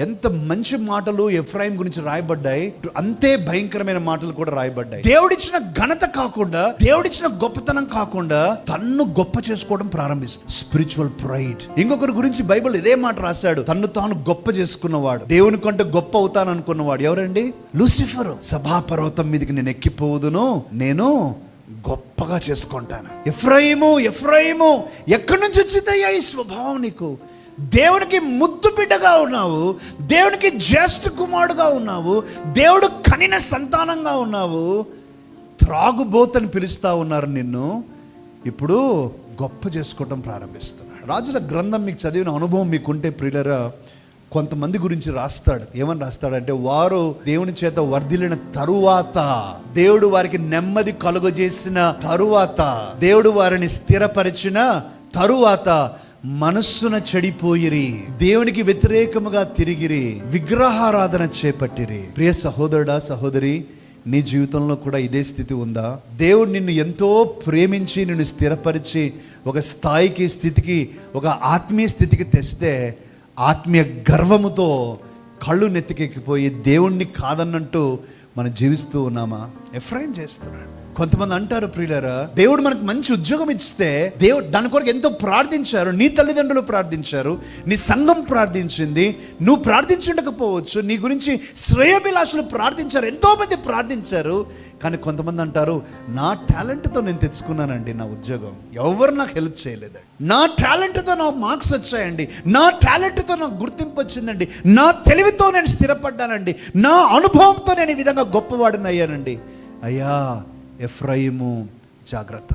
ఎంత మంచి మాటలు ఎఫ్రాయిం గురించి రాయబడ్డాయి, అంతే భయంకరమైన మాటలు కూడా రాయబడ్డాయి. దేవుడిచ్చిన ఘనత కాకుండా, దేవుడిచ్చిన గొప్పతనం కాకుండా తన్ను గొప్ప చేసుకోవడం ప్రారంభిస్తుంది. Spiritual pride. ఇంకొకరి గురించి బైబిల్ ఇదే మాట రాశాడు, తన్ను తాను గొప్ప చేసుకున్నవాడు, దేవుని కంటే గొప్ప అవుతాను అనుకున్నవాడు ఎవరండి? లూసిఫర్. సభాపర్వతం మీదకి నేను ఎక్కిపోదును, నేను గొప్పగా చేసుకుంటాను. ఎఫ్రాయిము, ఎఫ్రాయిము, ఎక్కడి నుంచి వచ్చిందయ్యా ఈ స్వభావం నీకు? దేవునికి ముద్దు బిడ్డగా ఉన్నావు, దేవునికి జ్యేష్ఠ కుమారుడుగా ఉన్నావు, దేవుడు కనిన సంతానంగా ఉన్నావు, త్రాగుబోతని పిలుస్తా ఉన్నారు నిన్ను. ఇప్పుడు గొప్ప చేసుకోవటం ప్రారంభిస్తున్నాడు. రాజుల గ్రంథం మీకు చదివిన అనుభవం మీకుంటే ప్రియులరా, కొంతమంది గురించి రాస్తాడు. ఏమని రాస్తాడంటే, వారు దేవుని చేత వర్ధిల్లిన తరువాత, దేవుడు వారికి నెమ్మది కలుగజేసిన తరువాత, దేవుడు వారిని స్థిరపరిచిన తరువాత మనస్సున చెడిపోయిరి, దేవునికి వ్యతిరేకముగా తిరిగిరి, విగ్రహారాధన చేపట్టిరి. ప్రియ సహోదరుడా, సహోదరి, నీ జీవితంలో కూడా ఇదే స్థితి ఉందా? దేవుడు నిన్ను ఎంతో ప్రేమించి నిన్ను స్థిరపరిచి ఒక స్థాయికి, స్థితికి, ఒక ఆత్మీయ స్థితికి తెస్తే ఆత్మీయ గర్వముతో కళ్ళు నెత్తికెక్కిపోయి దేవుణ్ణి కాదన్నట్టు మనం జీవిస్తూ ఉన్నామా? ఎఫ్రాయిం చేస్తున్నాడు. కొంతమంది అంటారు ప్రియులారా, దేవుడు మనకు మంచి ఉద్యోగం ఇస్తే, దేవుడు దాని కొరకు ఎంతో ప్రార్థించారు, నీ తల్లిదండ్రులు ప్రార్థించారు, నీ సంఘం ప్రార్థించింది, నువ్వు ప్రార్థించుండకపోవచ్చు, నీ గురించి శ్రేయోభిలాషులు ప్రార్థించారు, ఎంతో మంది ప్రార్థించారు. కానీ కొంతమంది అంటారు, నా టాలెంట్తో నేను తెచ్చుకున్నానండి నా ఉద్యోగం, ఎవరు నాకు హెల్ప్ చేయలేదు, నా టాలెంట్తో నాకు మార్క్స్ వచ్చాయండి, నా టాలెంట్తో నాకు గుర్తింపు వచ్చిందండి, నా తెలివితో నేను స్థిరపడ్డానండి, నా అనుభవంతో నేను ఈ విధంగా గొప్పవాడిని అయ్యానండి. అయ్యా ఎఫ్రాయిము, జాగ్రత్త.